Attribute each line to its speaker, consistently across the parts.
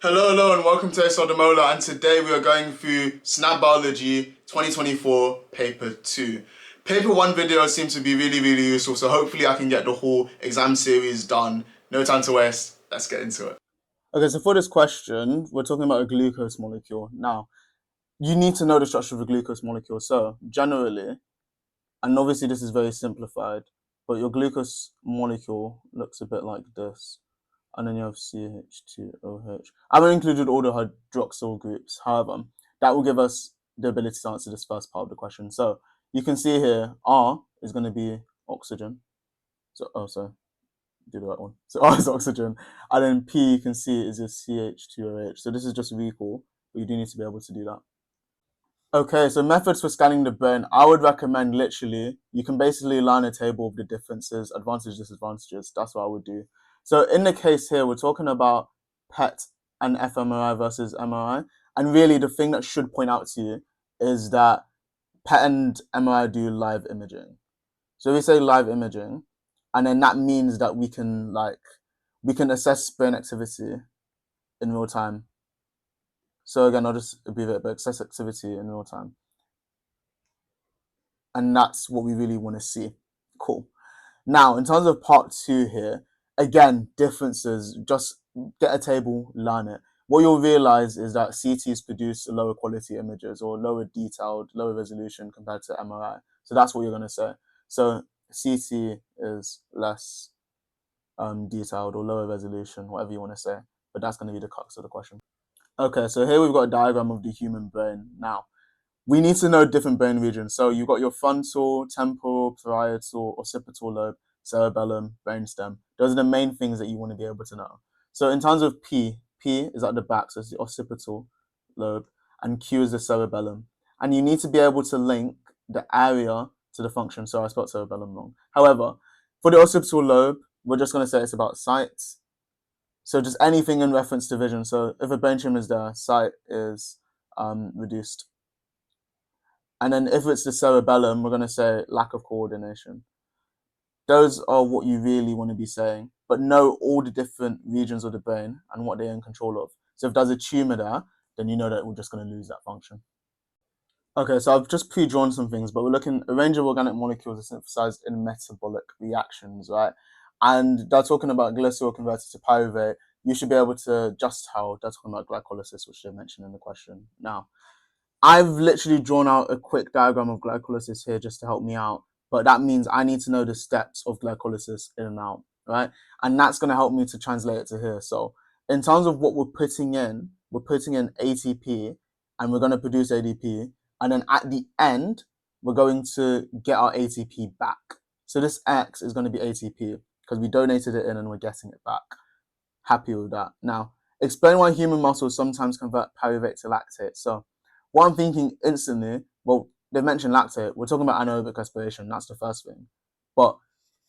Speaker 1: Hello, and welcome to SNAB Demola, and today we are going through SNAB Biology 2024 Paper 2. Paper 1 video seems to be really useful, so hopefully I can get the whole exam series done. No time to waste, let's get into it. Okay, so for this question, we're talking about a glucose molecule. Now, you need to know the structure of a glucose molecule. So, generally, and obviously this is very simplified, but your glucose molecule looks a bit like this. And then you have CH2OH. I haven't included all the hydroxyl groups. However, that will give us the ability to answer this first part of the question. So you can see here, R is going to be oxygen. So, do the right one. So R is oxygen. And then P, you can see, is a CH2OH. So this is just recall, but you do need to be able to do that. Okay, so methods for scanning the brain. I would recommend literally, you can basically line a table of the differences, advantages, disadvantages. That's what I would do. So in the case here, we're talking about PET and fMRI versus MRI. And really the thing that should point out to you is that PET and MRI do live imaging. So we say live imaging, and then that means that we can assess brain activity in real time. So again, I'll just abbreviate it, but assess activity in real time. And that's what we really want to see. Cool. Now, in terms of part 2 here, again, differences, just get a table, learn it. What you'll realize is that CTs produce lower quality images or lower detailed, lower resolution compared to MRI. So that's what you're going to say. So CT is less detailed or lower resolution, whatever you want to say. But that's going to be the crux of the question. Okay, so here we've got a diagram of the human brain. Now, we need to know different brain regions. So you've got your frontal, temporal, parietal, occipital lobe, cerebellum, brainstem. Those are the main things that you want to be able to know. So in terms of P is at the back, so it's the occipital lobe, and Q is the cerebellum. And you need to be able to link the area to the function. So I spelled cerebellum wrong. However, for the occipital lobe, we're just going to say it's about sight. So just anything in reference to vision. So if a brain tumor is there, sight is reduced. And then if it's the cerebellum, we're going to say lack of coordination. Those are what you really want to be saying, but know all the different regions of the brain and what they're in control of. So if there's a tumor there, then you know that we're just going to lose that function. Okay, so I've just pre-drawn some things, but we're looking, a range of organic molecules are synthesized in metabolic reactions, right? And they're talking about glycerol converted to pyruvate. You should be able to just how they're talking about glycolysis, which they mentioned in the question. Now, I've literally drawn out a quick diagram of glycolysis here just to help me out, but that means I need to know the steps of glycolysis in and out, right? And that's going to help me to translate it to here. So in terms of what we're putting in ATP and we're going to produce ADP. And then at the end, we're going to get our ATP back. So this X is going to be ATP because we donated it in and we're getting it back. Happy with that. Now, explain why human muscles sometimes convert pyruvate to lactate. So what I'm thinking instantly, well, they mentioned lactate. We're talking about anaerobic respiration. That's the first thing. But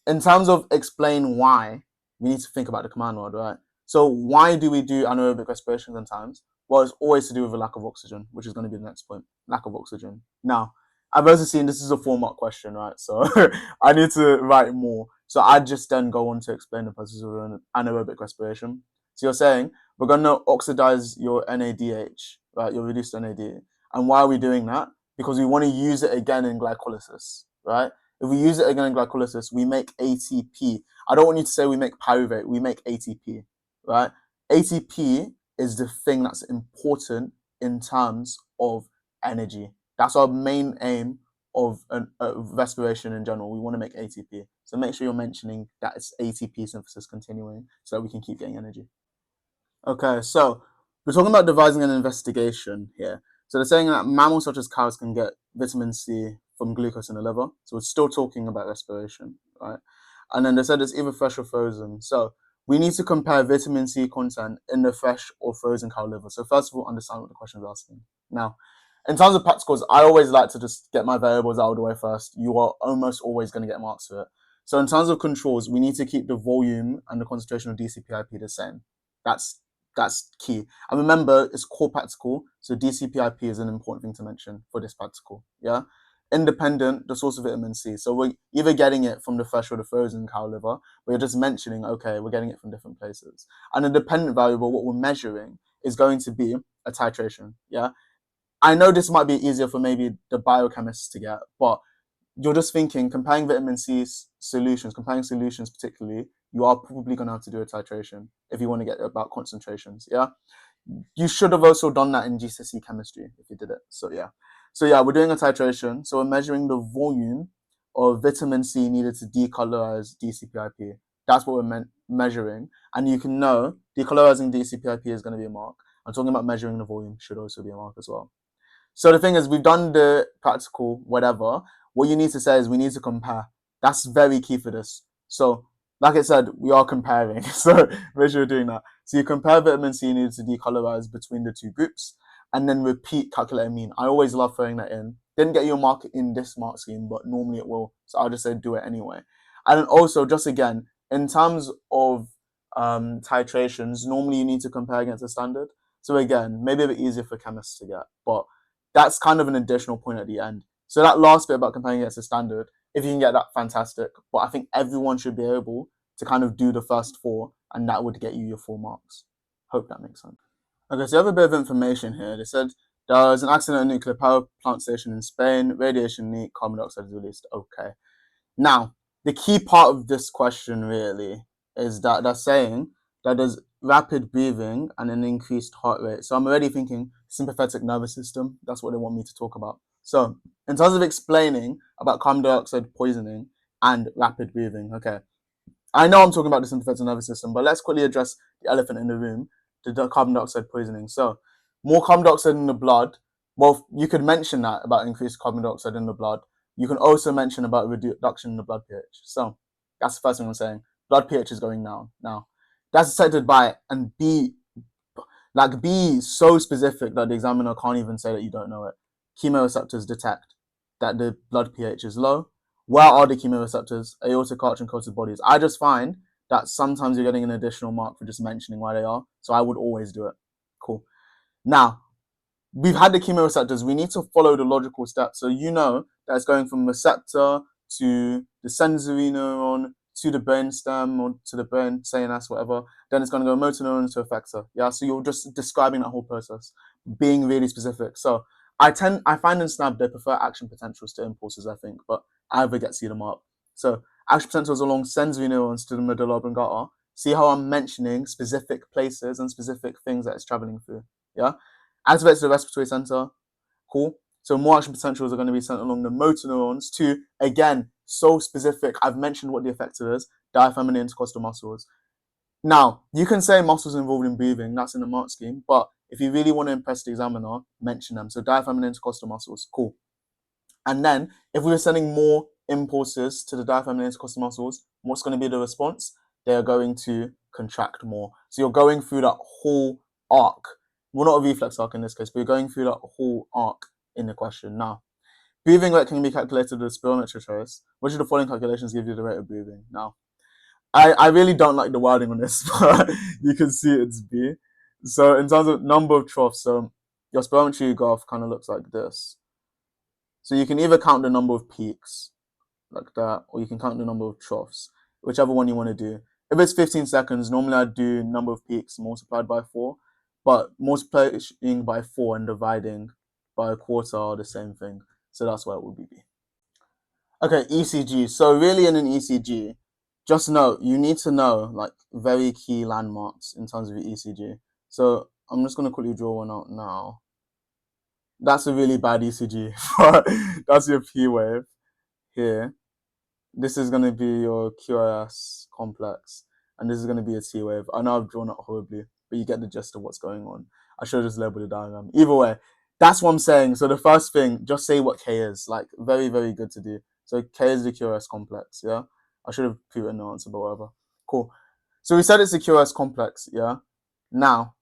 Speaker 1: in terms of explain why, we need to think about the command word, right? So why do we do anaerobic respiration sometimes? Well, it's always to do with a lack of oxygen, which is going to be the next point. Lack of oxygen. Now, I've also seen this is a 4-mark question, right? So I need to write more. So I just then go on to explain the process of anaerobic respiration. So you're saying we're going to oxidize your NADH, right? Your reduced NAD. And why are we doing that? Because we want to use it again in glycolysis, right? If we use it again in glycolysis, we make ATP. I don't want you to say we make pyruvate, we make ATP, right? ATP is the thing that's important in terms of energy. That's our main aim of respiration in general. We want to make ATP. So make sure you're mentioning that it's ATP synthesis continuing so that we can keep getting energy. Okay, so we're talking about devising an investigation here. So they're saying that mammals such as cows can get vitamin C from glucose in the liver. So we're still talking about respiration, right? And then they said it's either fresh or frozen. So we need to compare vitamin C content in the fresh or frozen cow liver. So first of all, understand what the question is asking. Now, in terms of practicals, I always like to just get my variables out of the way first. You are almost always going to get marks for it. So in terms of controls, we need to keep the volume and the concentration of DCPIP the same. That's key. And remember, it's core practical, so DCPIP is an important thing to mention for this practical. Yeah. Independent, the source of vitamin C. So we're either getting it from the fresh or the frozen cow liver, but you're just mentioning, okay, we're getting it from different places. And a dependent variable, what we're measuring is going to be a titration. Yeah, I know this might be easier for maybe the biochemists to get, but you're just thinking comparing vitamin C solutions, comparing solutions particularly, you are probably going to have to do a titration if you want to get about concentrations. Yeah, you should have also done that in GCSE chemistry if you did it. So yeah, we're doing a titration. So we're measuring the volume of vitamin C needed to decolorize DCPIP. That's what we're measuring, and you can know decolorizing DCPIP is going to be a mark. I'm talking about measuring the volume should also be a mark as well. So the thing is, we've done the practical, whatever. What you need to say is we need to compare. That's very key for this. So, like I said, we are comparing. So make sure you're doing that. So you compare vitamin C needed to decolorize between the two groups, and then repeat calculate mean. I always love throwing that in. Didn't get you a mark in this mark scheme, but normally it will. So I'll just say do it anyway. And then also, just again, in terms of titrations, normally you need to compare against the standard. So again, maybe a bit easier for chemists to get, but that's kind of an additional point at the end. So that last bit about comparing against the standard, if you can get that, fantastic. But I think everyone should be able to kind of do the first four, and that would get you your full marks. Hope that makes sense. Okay, so you have a bit of information here. They said there was an accident at a nuclear power plant station in Spain, radiation leak, carbon dioxide is released. Okay. Now, the key part of this question really is that they're saying that there's rapid breathing and an increased heart rate. So I'm already thinking sympathetic nervous system. That's what they want me to talk about. So in terms of explaining about carbon dioxide poisoning and rapid breathing, okay, I know I'm talking about the sympathetic nervous system, but let's quickly address the elephant in the room, the carbon dioxide poisoning. So more carbon dioxide in the blood. Well, you could mention that about increased carbon dioxide in the blood. You can also mention about reduction in the blood pH. So that's the first thing I'm saying. Blood pH is going down. Now, that's detected by, and be so specific that the examiner can't even say that you don't know it. Chemoreceptors detect that the blood pH is low. Where are the chemoreceptors? Aortic arch and coated bodies. I just find that sometimes you're getting an additional mark for just mentioning where they are. So I would always do it. Cool. Now, we've had the chemoreceptors. We need to follow the logical steps. So you know that it's going from receptor to the sensory neuron to the brain stem or to the brain CNS, whatever. Then it's going to go motor neuron to effector. Yeah, so you're just describing that whole process, being really specific. So I find in SNAB they prefer action potentials to impulses, I think, but I ever get to see them up. So action potentials along sensory neurons to the medulla oblongata. See how I'm mentioning specific places and specific things that it's traveling through. Yeah. Activates the respiratory center. Cool. So more action potentials are going to be sent along the motor neurons to, again, so specific. I've mentioned what the effector is, diaphragm and intercostal muscles. Now, you can say muscles involved in breathing, that's in the mark scheme, but if you really want to impress the examiner, mention them. So diaphragm and intercostal muscles, cool. And then if we were sending more impulses to the diaphragm and intercostal muscles, what's going to be the response? They're going to contract more. So you're going through that whole arc. Well, not a reflex arc in this case, but you're going through that whole arc in the question. Now, breathing rate can be calculated with a spirometry trace. Which of the following calculations give you the rate of breathing? Now, I really don't like the wording on this, but you can see it's B. So in terms of number of troughs, so your spirometry graph kind of looks like this. So you can either count the number of peaks like that, or you can count the number of troughs, whichever one you want to do. If it's 15 seconds, normally I'd do number of peaks multiplied by 4, but multiplying by 4 and dividing by a quarter are the same thing. So that's why it would be B. Okay, ECG. So really in an ECG, just know, you need to know like very key landmarks in terms of your ECG. So I'm just going to quickly draw one out now. That's a really bad ECG. That's your P wave here. This is going to be your QRS complex, and this is going to be a T wave. I know I've drawn it horribly, but you get the gist of what's going on. I should have just labeled the diagram. Either way, that's what I'm saying. So the first thing, just say what K is. Like, very, very good to do. So K is the QRS complex, yeah? I should have put it in the answer, but whatever. Cool. So we said it's the QRS complex, yeah? Now,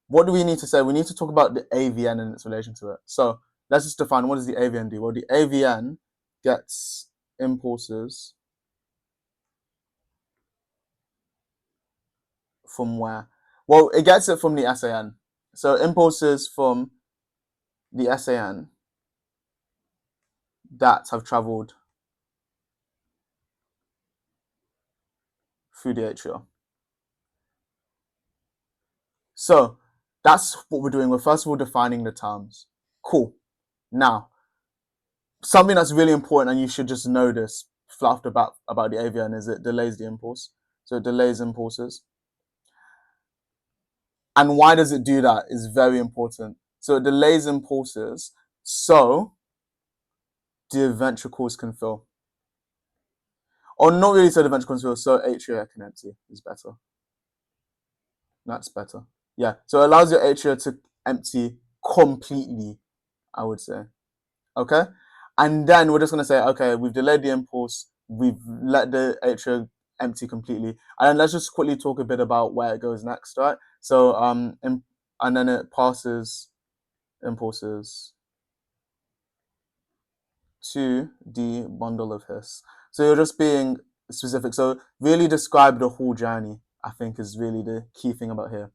Speaker 1: what do we need to say? We need to talk about the AVN and its relation to it. So let's just define, what does the AVN do? Well, the AVN gets impulses from where? Well, it gets it from the SAN. So impulses from the SAN that have traveled through the atria. So That's what we're doing. We're first of all defining the terms. Cool. Now, something that's really important, and you should just know this fluffed about the AVN, is it delays the impulse. So it delays impulses. And why does it do that is very important. So it delays impulses so the ventricles can fill. Or not really so the ventricles can fill, so atria can empty is better. That's better. Yeah, so it allows your atria to empty completely, I would say. Okay? And then we're just going to say, okay, we've delayed the impulse, we've let the atria empty completely. And then let's just quickly talk a bit about where it goes next, right? So, and then it passes impulses to the bundle of His. So you're just being specific. So really describe the whole journey, I think, is really the key thing about here.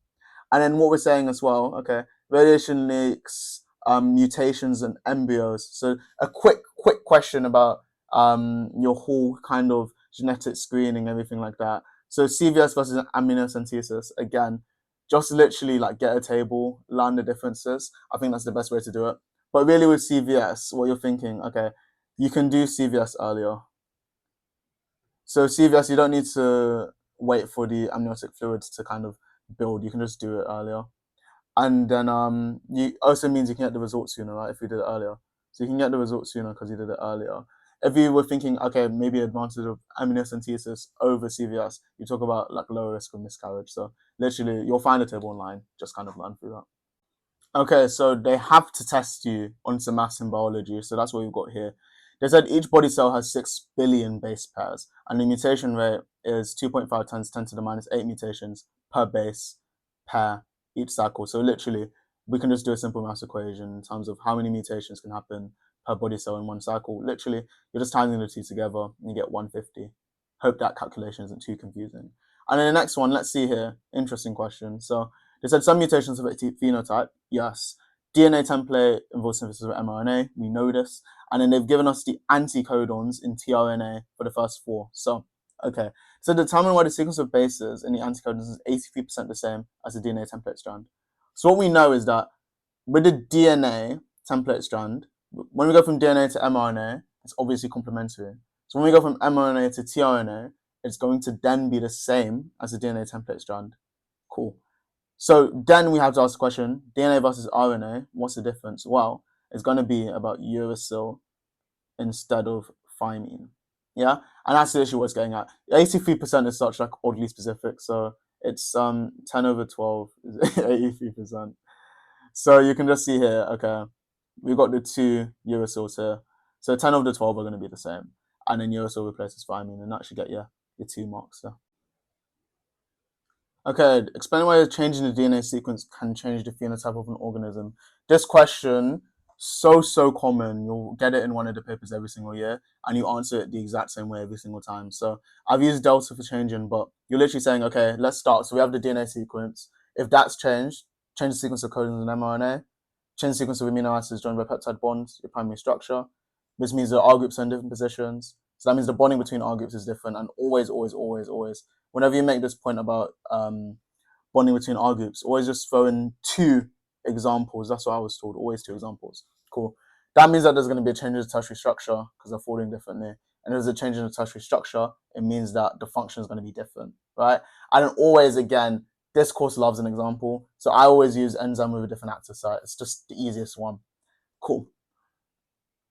Speaker 1: And then what we're saying as well, okay, radiation leaks, mutations and embryos. So a quick question about your whole kind of genetic screening, everything like that. So CVS versus amniocentesis, again, just literally like get a table, learn the differences. I think that's the best way to do it. But really with CVS, what you're thinking, okay, you can do CVS earlier. So CVS, you don't need to wait for the amniotic fluids to kind of build. You can just do it earlier. And then you also means you can get the results sooner, right? If you did it earlier. So you can get the results sooner because you did it earlier. If you were thinking, okay, maybe advantage of amniocentesis over CVS, you talk about like lower risk of miscarriage. So literally, you'll find a table online, just kind of learn through that. Okay, so they have to test you on some maths and biology. So that's what we've got here. They said each body cell has 6 billion base pairs, and the mutation rate is 2.5 times 10 to the minus 8 mutations per base pair each cycle. So literally, we can just do a simple maths equation in terms of how many mutations can happen per body cell in one cycle. Literally, you're just tying the two together and you get 150. Hope that calculation isn't too confusing. And then the next one, let's see here. Interesting question. So they said some mutations have a phenotype. Yes. DNA template involves synthesis of mRNA. We know this. And then they've given us the anticodons in tRNA for the first 4. So, okay. So determine why the sequence of bases in the anticodons is 83% the same as the DNA template strand. So what we know is that with the DNA template strand, when we go from DNA to mRNA, it's obviously complementary. So when we go from mRNA to tRNA, it's going to then be the same as the DNA template strand. Cool. So then we have to ask the question, DNA versus RNA, what's the difference? Well, it's going to be about uracil instead of thymine. Yeah? And that's the issue what's getting at. 83% is such like oddly specific. So it's 10 over 12 is 83%. So you can just see here, okay, we've got the 2 uracils here. So 10 over the 12 are going to be the same. And then uracil replaces thymine, and that should get you your 2 marks there. Okay, explain why changing the DNA sequence can change the phenotype of an organism. This question, so common. You'll get it in one of the papers every single year, and you answer it the exact same way every single time. So I've used delta for changing, but you're literally saying, okay, let's start. So we have the DNA sequence. If that's changed, change the sequence of codons in mRNA, change the sequence of amino acids joined by peptide bonds, your primary structure. This means the R groups are in different positions. So that means the bonding between R groups is different, and always, whenever you make this point about bonding between R groups, always just throw in 2 examples. That's what I was told, always 2 examples. Cool. That means that there's going to be a change in the tertiary structure because they're folding differently. And if there's a change in the tertiary structure, it means that the function is going to be different, right? And then always, again, this course loves an example. So I always use enzyme with a different active site. It's just the easiest one. Cool.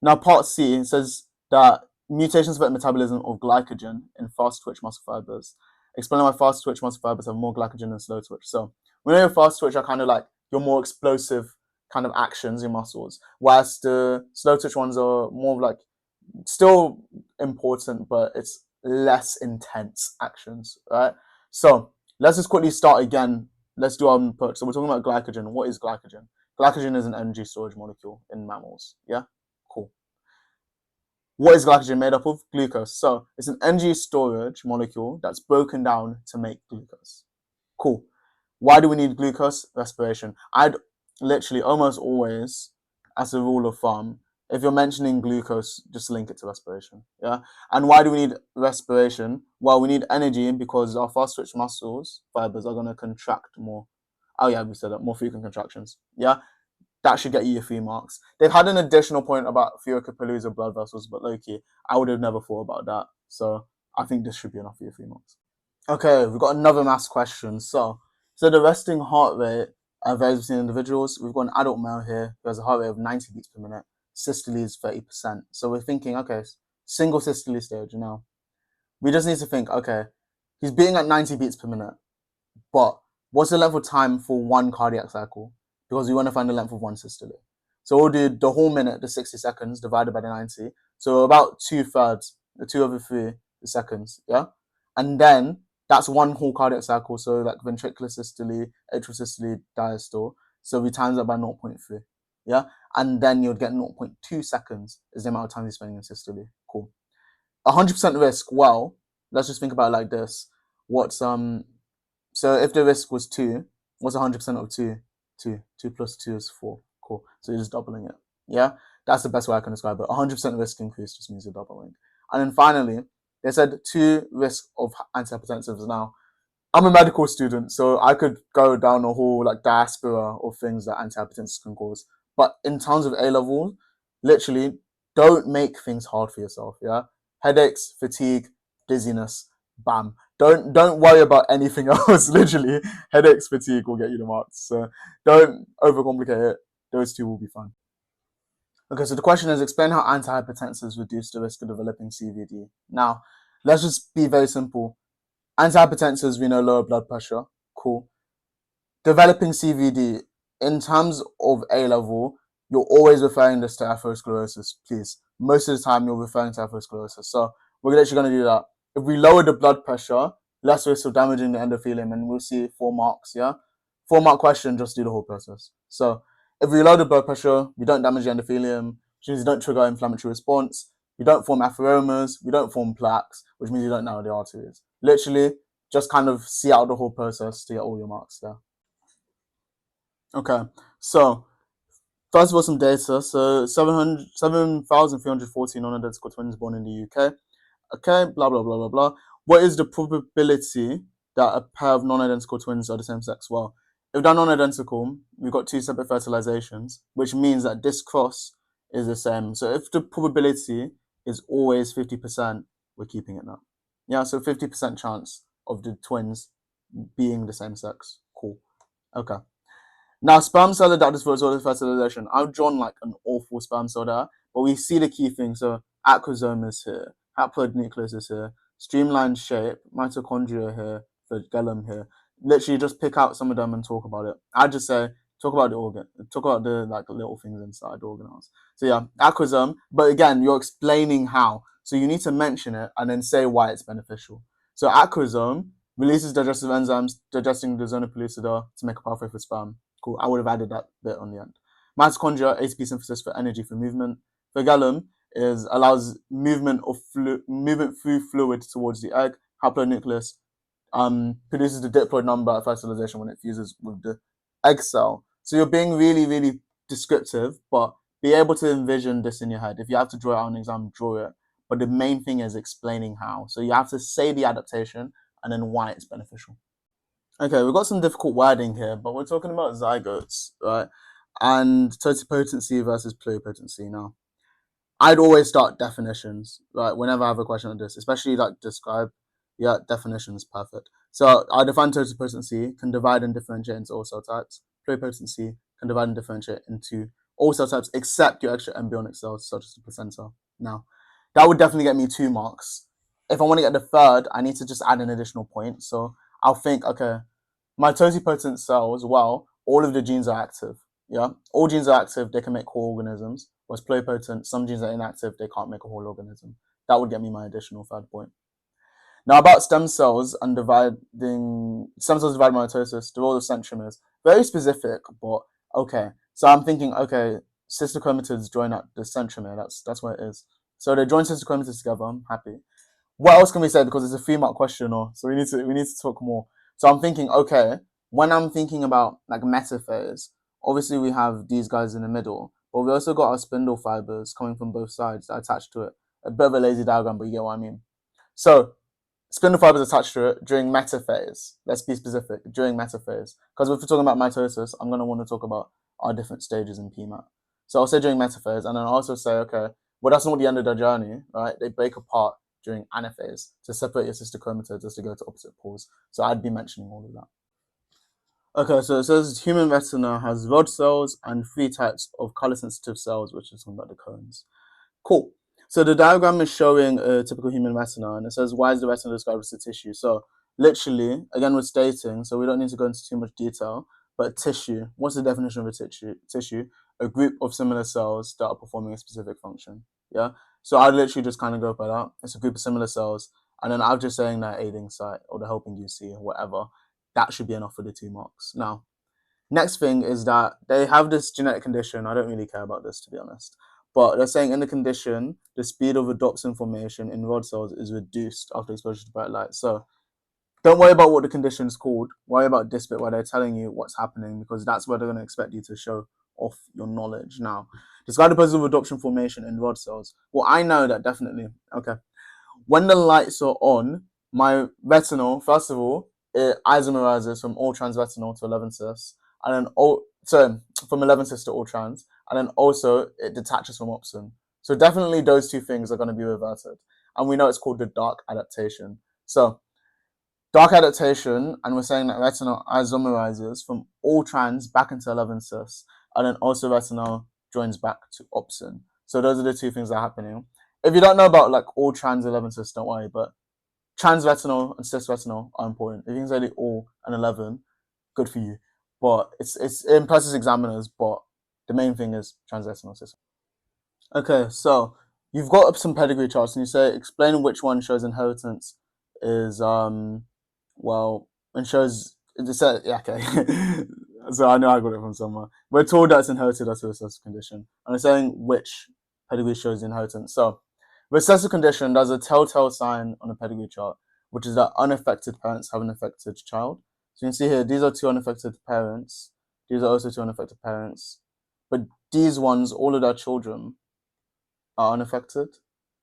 Speaker 1: Now, part C says that mutations affect metabolism of glycogen in fast twitch muscle fibers. Explain why fast twitch muscle fibers have more glycogen than slow twitch. So we know your fast twitch are kind of like your more explosive kind of actions in muscles, whilst the slow twitch ones are more of like still important, but it's less intense actions, right? So let's just quickly start again. Let's do our input. So we're talking about glycogen. What is glycogen? Glycogen is an energy storage molecule in mammals. Yeah, cool. What is glycogen made up of? Glucose. So it's an energy storage molecule that's broken down to make glucose. Cool. Why do we need glucose? Respiration. I'd literally almost always, as a rule of thumb, if you're mentioning glucose, just link it to respiration. Yeah. And why do we need respiration? Well, we need energy because our fast twitch muscles fibers are going to contract more. Oh yeah, we said that, more frequent contractions. Yeah, that should get you your 3 marks. They've had an additional point about fewer capillaries or blood vessels, but low-key, I would have never thought about that. So I think this should be enough for your 3 marks. Okay, we've got another maths question. So the resting heart rate varies between individuals. We've got an adult male here who has a heart rate of 90 beats per minute. Systole is 30%. So we're thinking, okay, single systole stage now. We just need to think, okay, he's beating at 90 beats per minute, but what's the length of time for one cardiac cycle? Because we want to find the length of one systole. So we'll do the whole minute, the 60 seconds, divided by the 90. So about 2/3, 2/3 seconds, yeah? And then that's one whole cardiac cycle, so like ventricular systole, atrial systole, diastole. So we times that by 0.3, yeah? And then you'd get 0.2 seconds is the amount of time you're spending in systole. Cool. 100% risk, well, let's just think about it like this. So if the risk was 2, what's 100% of 2? 2. 2 plus 2 is 4. Cool. So you're just doubling it. Yeah? That's the best way I can describe it. 100% risk increase just means you're doubling. And then finally, they said 2 risk of antihypertensives. Now, I'm a medical student, so I could go down a whole like diaspora of things that antihypertensives can cause. But in terms of A-level, literally, don't make things hard for yourself. Yeah, headaches, fatigue, dizziness, bam. Don't worry about anything else. Literally, headaches, fatigue will get you the marks. So don't overcomplicate it. Those 2 will be fine. Okay, so the question is, explain how antihypertensives reduce the risk of developing CVD. Now, let's just be very simple. Antihypertensives, we know, lower blood pressure. Cool. Developing CVD, in terms of A-level, you're always referring this to atherosclerosis, please. Most of the time, you're referring to atherosclerosis. So we're actually going to do that. If we lower the blood pressure, less risk of damaging the endothelium, and we'll see 4 marks, yeah? 4-mark question, just do the whole process. So if we lower the blood pressure, we don't damage the endothelium, which means you don't trigger inflammatory response, you don't form atheromas, we don't form plaques, which means you don't narrow the arteries. Literally, just kind of see out the whole process to get all your marks there. Okay, so first of all, some data. So 7,314 non-identical twins born in the UK. Okay, blah, blah, blah, blah, blah. What is the probability that a pair of non-identical twins are the same sex? Well, if they're non-identical, we've got 2 separate fertilizations, which means that this cross is the same. So if the probability is always 50%, we're keeping it now. Yeah, so 50% chance of the twins being the same sex. Cool. Okay. Now, sperm cell adapters for fertilization. I've drawn like an awful sperm cell there, but we see the key thing. So acrosome is here, haploid nucleus is here, streamlined shape, mitochondria here, flagellum here. Literally, just pick out some of them and talk about it. I just say talk about the organ, talk about the like little things inside the organelles. So yeah, acrosome. But again, you're explaining how. So you need to mention it and then say why it's beneficial. So acrosome releases digestive enzymes digesting the zona pellucida to make a pathway for sperm. Cool. I would have added that bit on the end. Mitochondria, ATP synthesis for energy for movement. Flagellum allows movement through fluid towards the egg. Haplonucleus produces the diploid number at fertilization when it fuses with the egg cell. So you're being really, really descriptive, but be able to envision this in your head. If you have to draw it on an exam, draw it. But the main thing is explaining how. So you have to say the adaptation and then why it's beneficial. Okay, we've got some difficult wording here, but we're talking about zygotes, right? And totipotency versus pluripotency. Now, I'd always start definitions, right? Whenever I have a question like this, especially like describe, yeah, definitions, perfect. So I define totipotency, can divide and differentiate into all cell types. Pluripotency can divide and differentiate into all cell types except your extra embryonic cells, such as the placenta. Now, that would definitely get me 2 marks. If I want to get the third, I need to just add an additional point. So I'll think, okay, my totipotent cells, well, all of the genes are active. Yeah, all genes are active, they can make whole organisms. Whereas pluripotent, some genes are inactive, they can't make a whole organism. That would get me my additional 3rd point. Now about stem cells and stem cells divided mitosis, the role of centromeres. Very specific, but okay. So I'm thinking, okay, sister chromatids join at the centromere. That's what it is. So they join sister chromatids together. I'm happy. What else can we say? Because it's a 3-mark question, so we need to talk more. So I'm thinking, okay, when I'm thinking about like metaphase, obviously we have these guys in the middle, but we also got our spindle fibers coming from both sides attached to it. A bit of a lazy diagram, but you get what I mean. So spindle fibers attached to it during metaphase. Let's be specific, during metaphase. Because if we're talking about mitosis, I'm going to want to talk about our different stages in PMAT. So I'll say during metaphase, and then I'll also say, okay, well, that's not the end of the journey, right? They break apart during anaphase to separate your sister chromatids as to go to opposite poles. So I'd be mentioning all of that. Okay, so it says human retina has rod cells and 3 types of color-sensitive cells, which is talking about the cones. Cool. So the diagram is showing a typical human retina, and it says, why is the retina described as a tissue? So literally, again, we're stating, so we don't need to go into too much detail, but tissue, what's the definition of a tissue? A group of similar cells that are performing a specific function, yeah? So I'd literally just kind of go by that. It's a group of similar cells, and then I'm just saying that aiding site or the helping UC or whatever, that should be enough for the 2 marks. Now, next thing is that they have this genetic condition. I don't really care about this, to be honest. But they're saying in the condition, the speed of rhodopsin formation in rod cells is reduced after exposure to bright light. So don't worry about what the condition is called. Worry about this bit where they're telling you what's happening, because that's where they're going to expect you to show off your knowledge. Now, describe the process of rhodopsin formation in rod cells. Well, I know that definitely. Okay. When the lights are on, my retinal, first of all, it isomerizes from all trans retinal to 11 cis, and then from 11 cis to all trans, and then also it detaches from opsin. So definitely those 2 things are going to be reverted, and we know it's called the dark adaptation. So dark adaptation, and we're saying that retinal isomerizes from all trans back into 11 cis, and then also retinal joins back to opsin. So those are the 2 things that are happening. If you don't know about like all trans 11 cis, don't worry, but trans retinal and cis retinal are important. If you can say the all and 11, good for you. But it impresses examiners, but the main thing is trans retinal cis. Okay, so you've got some pedigree charts, and you say explain which one shows inheritance is well, and shows it said yeah, okay. So I know I got it from somewhere. We're told that it's inherited as a recessive condition, and it's saying which pedigree shows inheritance. So recessive condition, there's a telltale sign on a pedigree chart, which is that unaffected parents have an affected child. So you can see here, these are 2 unaffected parents. These are also 2 unaffected parents. But these ones, all of their children are unaffected.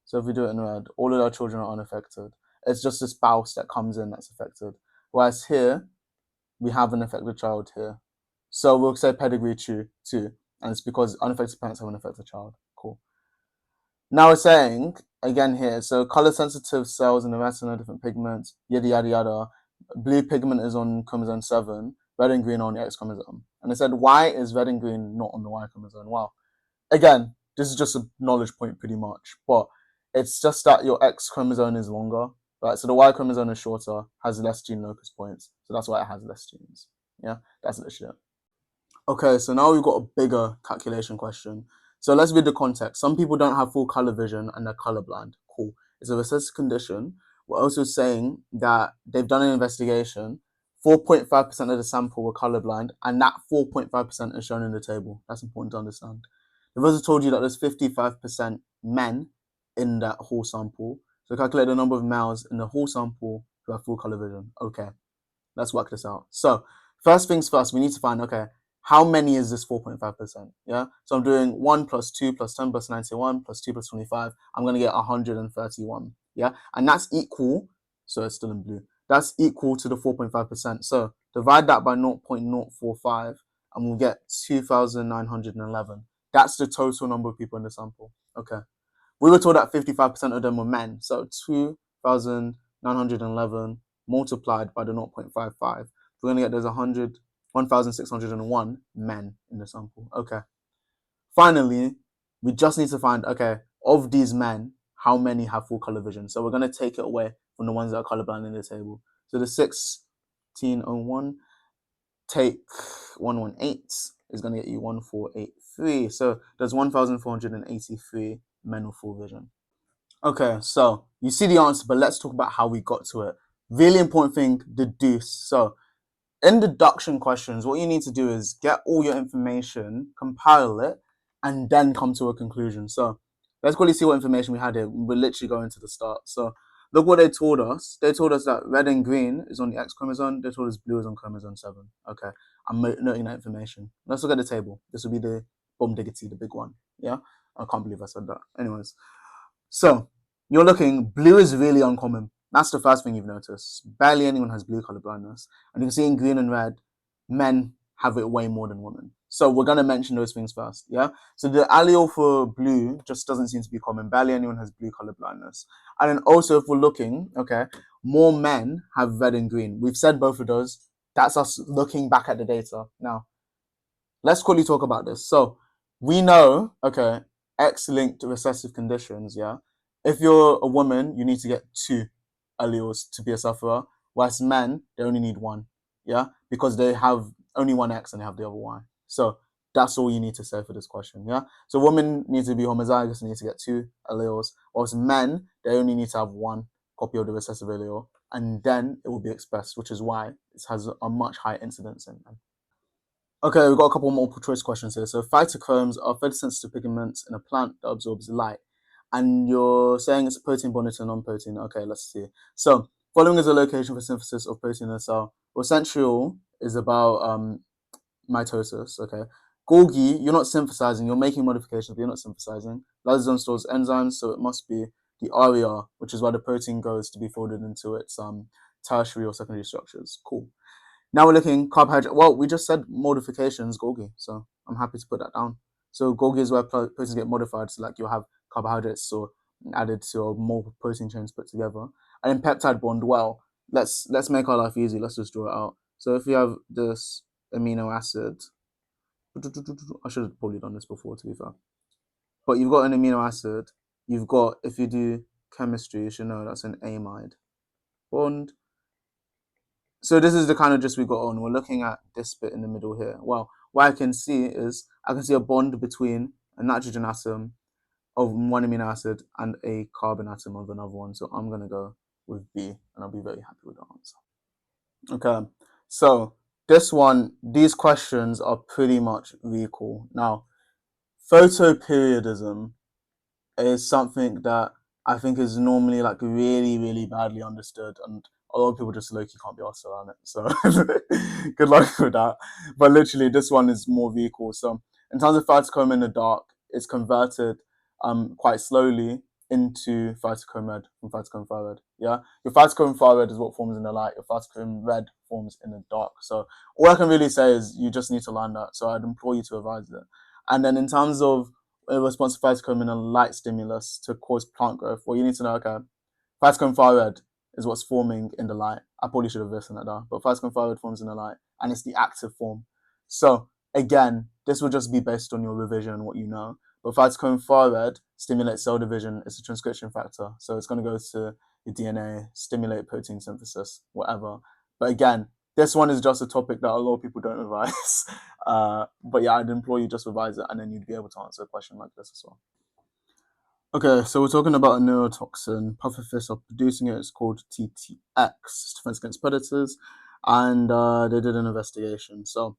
Speaker 1: So if we do it in red, all of our children are unaffected. It's just the spouse that comes in that's affected. Whereas here, we have an affected child here. So we'll say pedigree too, and it's because unaffected parents have an affected child. Cool. Now we're saying, again here, so color-sensitive cells in the retina, different pigments, yada, yada, yada. Blue pigment is on chromosome 7, red and green are on the X chromosome. And they said, why is red and green not on the Y chromosome? Well, again, this is just a knowledge point pretty much, but it's just that your X chromosome is longer, right? So the Y chromosome is shorter, has less gene locus points, so that's why it has less genes. Yeah, that's literally it. Okay, so now we've got a bigger calculation question. So let's read the context. Some people don't have full color vision and they're colorblind. Cool. It's a recessive condition. We're also saying that they've done an investigation. 4.5% of the sample were colorblind, and that 4.5% is shown in the table. That's important to understand. They've also told you that there's 55% men in that whole sample. So calculate the number of males in the whole sample who have full color vision. Okay, let's work this out. So first things first, we need to find, okay, how many is this 4.5%? Yeah, so I'm doing 1 plus 2 plus 10 plus 91 plus 2 plus 25. I'm going to get 131. Yeah, and that's equal, so it's still in blue. That's equal to the 4.5%. So divide that by 0.045 and we'll get 2,911. That's the total number of people in the sample. Okay. We were told that 55% of them were men. So 2,911 multiplied by the 0.55. We're going to get there's 1,601 men in the sample. Okay. Finally, we just need to find, okay, of these men, how many have full color vision? So we're going to take it away from the ones that are colorblind in the table. So the 1601 take 118 is going to get you 1483. So there's 1,483 men with full vision. Okay, so you see the answer, but let's talk about how we got to it. Really important thing, deduce. So in deduction questions, what you need to do is get all your information, compile it, and then come to a conclusion. So let's quickly see what information we had here. We're literally going to the start. So look what they told us. They told us that red and green is on the X chromosome. They told us blue is on chromosome 7. Okay, I'm noting that information. Let's look at the table. This will be the bomb diggity, the big one. Yeah, I can't believe I said that. Anyways, so you're looking, blue is really uncommon. That's the first thing you've noticed. Barely anyone has blue color blindness. And you can see in green and red, men have it way more than women. So we're going to mention those things first, yeah? So the allele for blue just doesn't seem to be common. Barely anyone has blue color blindness. And then also, if we're looking, okay, more men have red and green. We've said both of those. That's us looking back at the data. Now, let's quickly talk about this. So we know, okay, X-linked recessive conditions, yeah? If you're a woman, you need to get 2 alleles to be a sufferer, whereas men, they only need 1, yeah? Because they have only one X and they have the other Y. So that's all you need to say for this question, yeah? So women need to be homozygous and need to get 2 alleles, whilst men, they only need to have 1 copy of the recessive allele, and then it will be expressed, which is why it has a much higher incidence in men. Okay, we've got a couple more multiple choice questions here. So phytochromes are photosensitive pigments in a plant that absorbs light. And you're saying it's a protein bonded to a non-protein. Okay, let's see. So following is a location for synthesis of protein in a cell. Well, central is about mitosis, okay? Golgi, you're not synthesizing, you're making modifications, but you're not synthesizing. Lysosome stores enzymes, so it must be the area, which is where the protein goes to be folded into its tertiary or secondary structures. Cool. Now we're looking carbohydrate. Well, we just said modifications, Golgi, so I'm happy to put that down. So Golgi is where proteins get modified, so like you'll have carbohydrates or added to or more protein chains put together. And then peptide bond, well, let's make our life easy. Let's just draw it out. So if we have this amino acid, I should have probably done this before, to be fair. But you've got an amino acid. You've got, if you do chemistry, you should know that's an amide bond. So this is the kind of gist we got on. We're looking at this bit in the middle here. Well, what I can see is I can see a bond between a nitrogen atom of one amino acid and a carbon atom of another one. So I'm going to go with B, and I'll be very happy with the answer. Okay, so this one, these questions are pretty much equal. Now, photoperiodism is something that I think is normally like really, really badly understood, and a lot of people just like you can't be asked around it. So good luck with that. But literally, this one is more vehicle. So in terms of phytochrome in the dark, it's converted quite slowly into phytochrome red from phytochrome far red. Yeah, your phytochrome far red is what forms in the light. Your phytochrome red forms in the dark. So all I can really say is you just need to learn that. So I'd implore you to revise it. And then in terms of response to phytochrome in a light stimulus to cause plant growth, well, you need to know, okay, phytochrome far red is what's forming in the light. I probably should have written that down, but phytochrome far red forms in the light, and it's the active form. So again, this will just be based on your revision and what you know. But phytochrome far red stimulates cell division. It's a transcription factor, so it's going to go to your DNA, stimulate protein synthesis, whatever. But again, this one is just a topic that a lot of people don't revise. But yeah, I'd implore you just revise it, and then you'd be able to answer a question like this as well. Okay, so we're talking about a neurotoxin. Pufferfish are producing it. It's called TTX, Defense Against Predators, and they did an investigation. So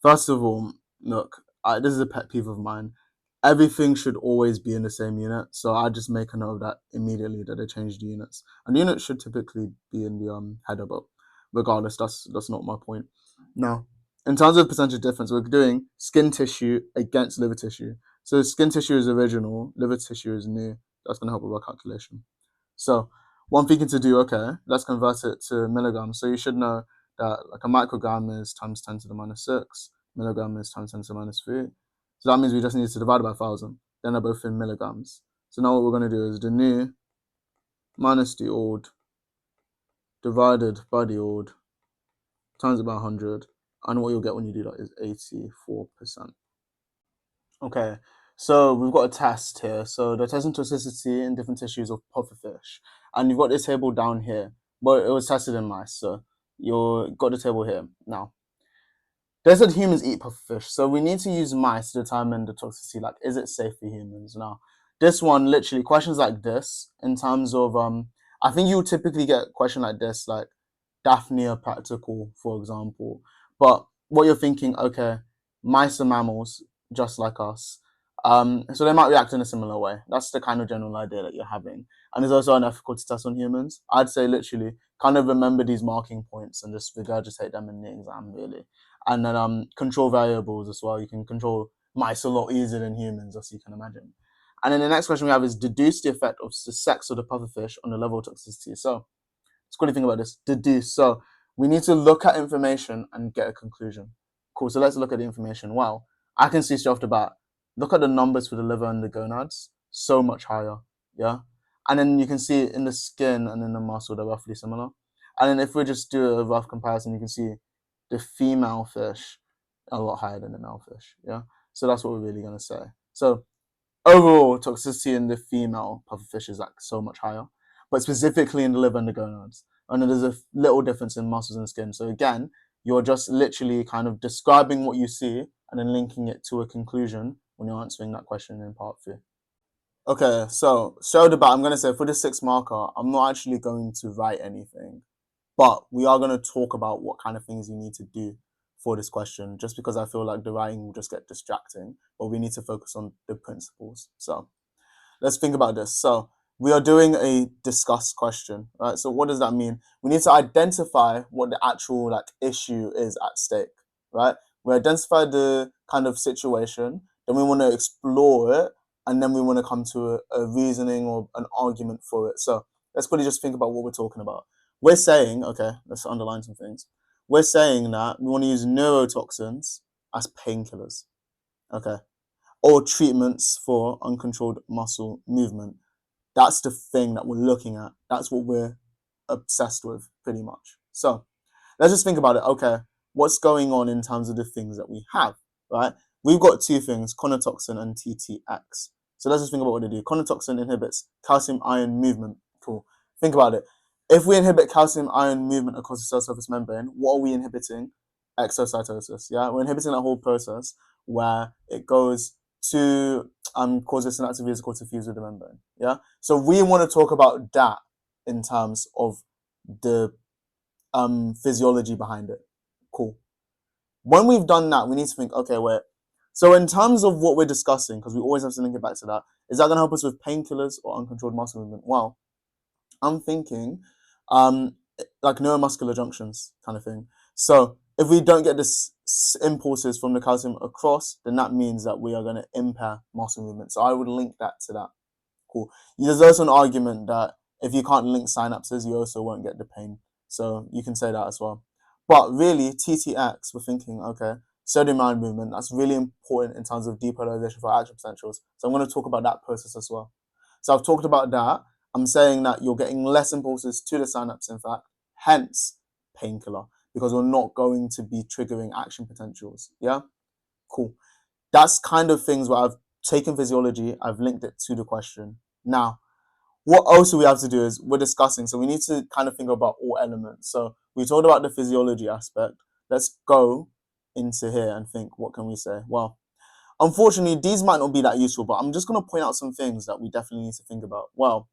Speaker 1: first of all, look, this is a pet peeve of mine. Everything should always be in the same unit. So I just make a note of that immediately that they changed the units. And the unit should typically be in the header, but regardless, that's not my point. Now, in terms of percentage difference, we're doing skin tissue against liver tissue. So skin tissue is original, liver tissue is new. That's going to help with our calculation. So one thing to do, okay, let's convert it to milligrams. So you should know that like a microgram is times 10 to the minus 6, milligram is times 10 to the minus 3. So that means we just need to divide by 1,000. Then they're both in milligrams. So now what we're going to do is the new minus the old divided by the old times about 100. And what you'll get when you do that is 84%. Okay, so we've got a test here. So they're testing toxicity in different tissues of pufferfish. And you've got this table down here, but it was tested in mice. So you've got the table here. Now, they said humans eat pufferfish, so we need to use mice to determine the toxicity. Like, is it safe for humans? Now, this one, literally, questions like this, in terms of, I think you typically get a question like this, like Daphnia practical, for example. But what you're thinking, okay, mice are mammals, just like us. So they might react in a similar way. That's the kind of general idea that you're having. And there's also an ethical to test on humans. I'd say literally kind of remember these marking points and just regurgitate them in the exam, really. And then control variables as well. You can control mice a lot easier than humans, as you can imagine. And then the next question we have is deduce the effect of the sex of the pufferfish on the level of toxicity. So Let's quickly think about this. Deduce. So we need to look at information and get a conclusion. Cool. So let's look at the information. Wow. I can see straight off the bat. Look at the numbers for the liver and the gonads. So much higher. Yeah. And then you can see in the skin and in the muscle, they're roughly similar. And then if we just do a rough comparison, you can see the female fish a lot higher than the male fish. Yeah. So that's what we're really going to say. So overall toxicity in the female pufferfish is like so much higher, but specifically in the liver and the gonads. And then there's a little difference in muscles and skin. So again, you're just literally kind of describing what you see and then linking it to a conclusion when you're answering that question in part 3. Okay, so straight about, I'm going to say for the 6 marker, I'm not actually going to write anything, but we are going to talk about what kind of things you need to do for this question, just because I feel like the writing will just get distracting, but we need to focus on the principles. So let's think about this. So we are doing a discuss question, right? So what does that mean? We need to identify what the actual like issue is at stake, right? We identify the kind of situation, then we want to explore it, and then we want to come to a reasoning or an argument for it. So let's quickly just think about what we're talking about. We're saying, okay, let's underline some things. We're saying that we want to use neurotoxins as painkillers, okay, or treatments for uncontrolled muscle movement. That's the thing that we're looking at. That's what we're obsessed with, pretty much. So let's just think about it. Okay, what's going on in terms of the things that we have, right? We've got 2 things, conotoxin and TTX. So let's just think about what they do. Conotoxin inhibits calcium ion movement. Cool. Think about it. If we inhibit calcium ion movement across the cell surface membrane, what are we inhibiting? Exocytosis. Yeah, we're inhibiting that whole process where it goes to causes synaptic vesicle to fuse with the membrane. Yeah. So we want to talk about that in terms of the physiology behind it. Cool. When we've done that, we need to think, okay, wait. So in terms of what we're discussing, because we always have to link it back to that, is that going to help us with painkillers or uncontrolled muscle movement? Well, I'm thinking like neuromuscular junctions kind of thing. So if we don't get this impulses from the calcium across, then that means that we are going to impair muscle movement. So I would link that to that. Cool. There's also an argument that if you can't link synapses, you also won't get the pain. So you can say that as well. But really, TTX, we're thinking, okay, sodium ion movement, that's really important in terms of depolarization for action potentials. So I'm going to talk about that process as well. So I've talked about that. I'm saying that you're getting less impulses to the synapse, in fact, hence painkiller, because we're not going to be triggering action potentials. Yeah? Cool. That's kind of things where I've taken physiology, I've linked it to the question. Now, what also we have to do is we're discussing, so we need to kind of think about all elements. So we talked about the physiology aspect. Let's go into here and think, what can we say? Well, unfortunately, these might not be that useful, but I'm just going to point out some things that we definitely need to think about. Well,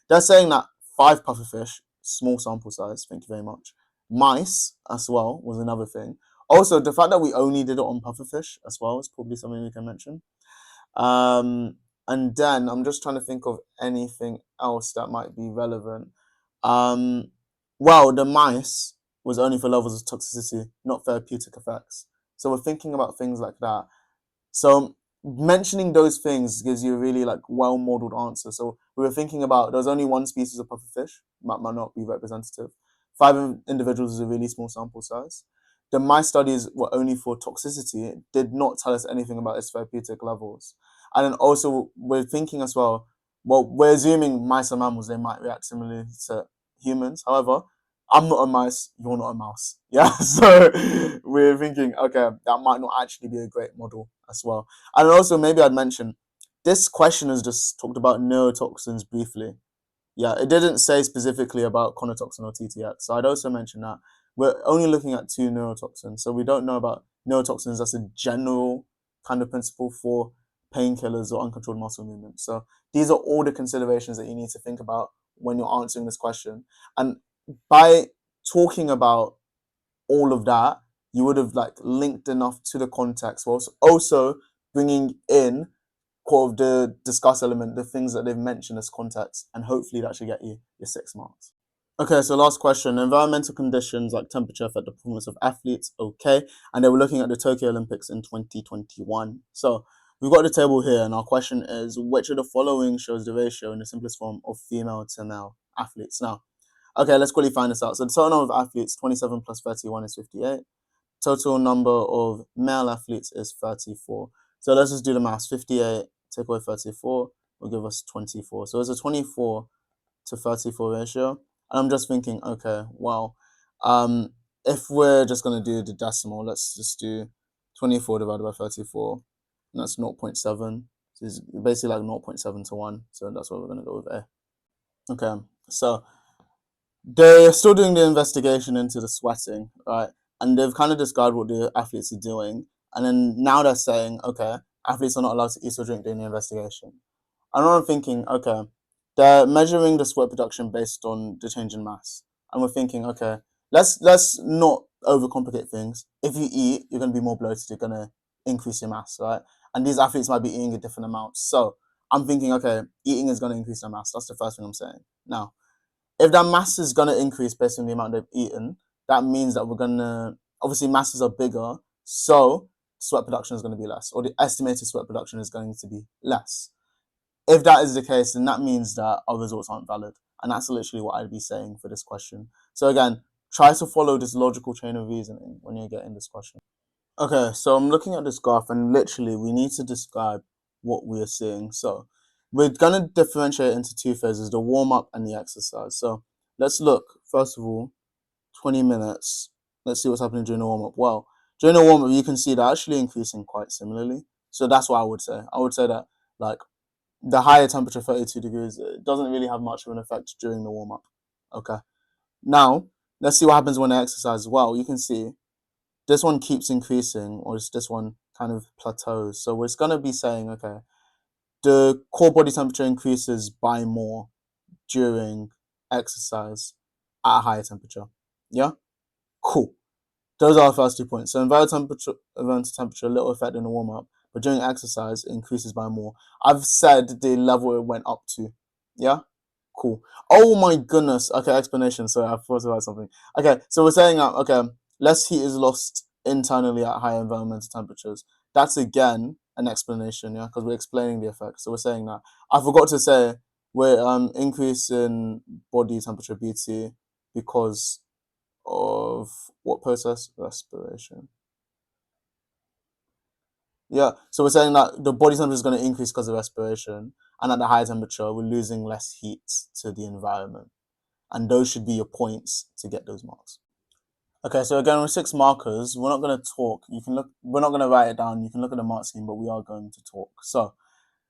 Speaker 1: they're saying that 5 pufferfish, small sample size, thank you very much. Mice as well was another thing. Also, the fact that we only did it on pufferfish as well is probably something we can mention. And then I'm just trying to think of anything else that might be relevant. Well, the mice was only for levels of toxicity, not therapeutic effects. So we're thinking about things like that. So mentioning those things gives you a really like well-modeled answer. So we were thinking about there's only 1 species of pufferfish, might not be representative. 5 individuals is a really small sample size. The mice studies were only for toxicity. It did not tell us anything about its therapeutic levels. And then also we're thinking as well, we're assuming mice are mammals, they might react similarly to humans. However, I'm not a mouse, you're not a mouse. Yeah, so we're thinking, okay, that might not actually be a great model as well. And also maybe I'd mention, this question has just talked about neurotoxins briefly. Yeah, it didn't say specifically about conotoxin or TTX. So I'd also mention that we're only looking at 2 neurotoxins. So we don't know about neurotoxins as a general kind of principle for painkillers or uncontrolled muscle movement. So these are all the considerations that you need to think about when you're answering this question. And by talking about all of that, you would have like linked enough to the context, whilst also bringing in of the discuss element, the things that they've mentioned as context, and hopefully that should get you your 6 marks. Okay, so last question. Environmental conditions like temperature affect the performance of athletes. Okay, and they were looking at the Tokyo Olympics in 2021. So we've got the table here, and our question is, which of the following shows the ratio in the simplest form of female to male athletes? Now, Okay, let's quickly find this out. So the total number of athletes, 27 plus 31 is 58. Total number of male athletes is 34. So let's just do the maths. 58 take away 34 will give us 24. So it's a 24 to 34 ratio. And I'm just thinking, okay, well, if we're just going to do the decimal, let's just do 24 divided by 34. And that's 0.7. So it's basically like 0.7 to 1. So that's what we're going to go with A. Okay, so they're still doing the investigation into the sweating, right? And they've kind of described what the athletes are doing. And then now they're saying, okay, athletes are not allowed to eat or drink during the investigation. And I'm thinking, okay, they're measuring the sweat production based on the change in mass. And we're thinking, okay, let's not overcomplicate things. If you eat, you're going to be more bloated. You're going to increase your mass, right? And these athletes might be eating a different amount. So I'm thinking, okay, eating is going to increase their mass. That's the first thing I'm saying. Now, if that mass is going to increase based on the amount they've eaten, that means that we're going to, obviously masses are bigger, so sweat production is going to be less, or the estimated sweat production is going to be less. If that is the case, then that means that our results aren't valid. And that's literally what I'd be saying for this question. So again, try to follow this logical chain of reasoning when you're getting this question. Okay, so I'm looking at this graph and literally we need to describe what we are seeing. So we're going to differentiate into two phases, the warm-up and the exercise. So let's look, first of all, 20 minutes. Let's see what's happening during the warm-up. Well, during the warm-up, you can see they're actually increasing quite similarly. So that's what I would say. I would say that like the higher temperature, 32 degrees, it doesn't really have much of an effect during the warm-up. Okay. Now, let's see what happens when they exercise as well. You can see this one keeps increasing, or this one kind of plateaus. So it's going to be saying, okay, the core body temperature increases by more during exercise at a higher temperature. Yeah? Cool. Those are our first 2 points. So environmental temperature, little effect in the warm-up, but during exercise, it increases by more. I've said the level it went up to. Yeah? Cool. Oh my goodness. Okay, explanation. Sorry, I thought about something. Okay, so we're saying that, okay, less heat is lost internally at higher environmental temperatures. That's again an explanation, yeah, because we're explaining the effect. So we're saying that. I forgot to say we're increasing body temperature BT because of what process? Respiration. Yeah, so we're saying that the body temperature is going to increase because of respiration, and at the higher temperature, we're losing less heat to the environment. And those should be your points to get those marks. Okay, so again with 6 markers, we're not going to talk. You can look. We're not going to write it down. You can look at the mark scheme, but we are going to talk. So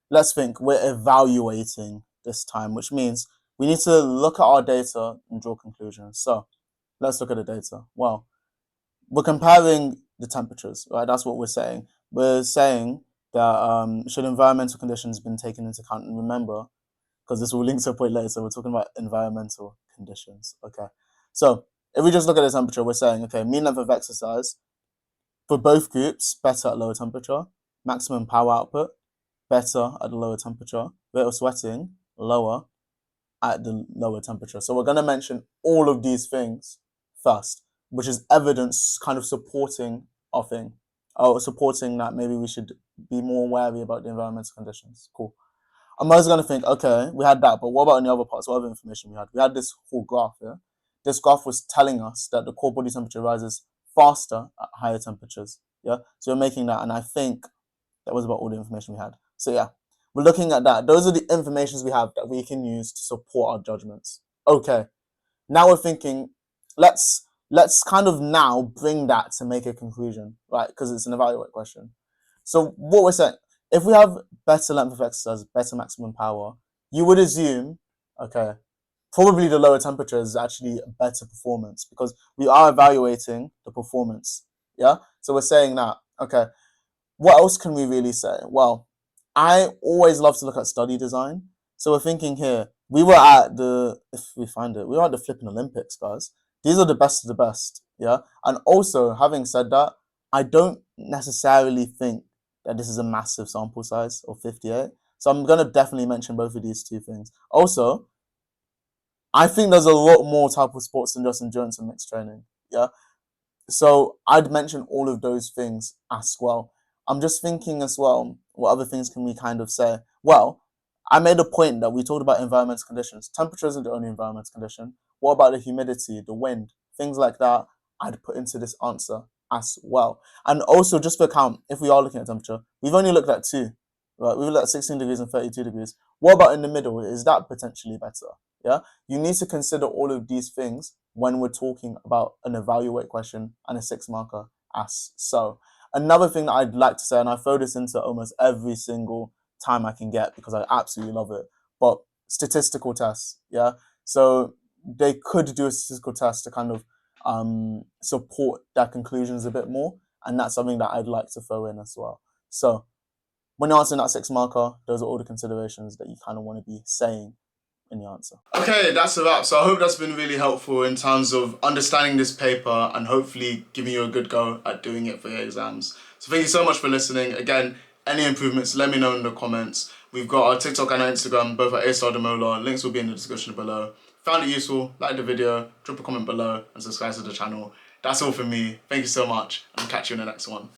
Speaker 1: let's think. We're evaluating this time, which means we need to look at our data and draw conclusions. So let's look at the data. Well, we're comparing the temperatures, right? That's what we're saying. We're saying that should environmental conditions been taken into account? And remember, because this will link to a point later, so we're talking about environmental conditions. Okay, so if we just look at the temperature, we're saying, okay, mean length of exercise for both groups, better at lower temperature, maximum power output, better at the lower temperature, rate of sweating, lower at the lower temperature. So we're going to mention all of these things first, which is evidence kind of supporting our thing, or supporting that maybe we should be more wary about the environmental conditions. Cool. I'm always going to think, okay, we had that, but what about in the other parts? What other information we had? We had this whole graph here. This graph was telling us that the core body temperature rises faster at higher temperatures. Yeah, so we're making that, and I think that was about all the information we had. So yeah, we're looking at that. Those are the informations we have that we can use to support our judgments. Okay, now we're thinking, let's kind of now bring that to make a conclusion, right? Because it's an evaluate question. So what we're saying, if we have better length of exercise, better maximum power, you would assume, okay, probably the lower temperature is actually a better performance because we are evaluating the performance. Yeah. So we're saying that, okay, what else can we really say? Well, I always love to look at study design. So we're thinking here, we were at the, if we find it, we were at the flipping Olympics, guys. These are the best of the best, yeah? And also, having said that, I don't necessarily think that this is a massive sample size of 58. So I'm going to definitely mention both of these two things. Also, I think there's a lot more type of sports than just endurance and mixed training, yeah? So I'd mention all of those things as well. I'm just thinking as well, what other things can we kind of say? Well, I made a point that we talked about environmental conditions. Temperature isn't the only environmental condition. What about the humidity, the wind, things like that? I'd put into this answer as well. And also, just for count, if we are looking at temperature, we've only looked at two, right? We've looked at 16 degrees and 32 degrees. What about in the middle? Is that potentially better? Yeah, you need to consider all of these things when we're talking about an evaluate question and a 6 marker as so. Another thing that I'd like to say, and I throw this into almost every single time I can get because I absolutely love it, but statistical tests, yeah? So they could do a statistical test to kind of support their conclusions a bit more, and that's something that I'd like to throw in as well. So when you're answering that 6 marker, those are all the considerations that you kind of want to be saying in the answer. Okay, that's a wrap. So I hope that's been really helpful in terms of understanding this paper and hopefully giving you a good go at doing it for your exams. So thank you so much for listening. Again, any improvements, let me know in the comments. We've got our TikTok and our Instagram, both at A*Demola. Links will be in the description below. Found it useful, like the video, drop a comment below and subscribe to the channel. That's all from me. Thank you so much, and I'll catch you in the next one.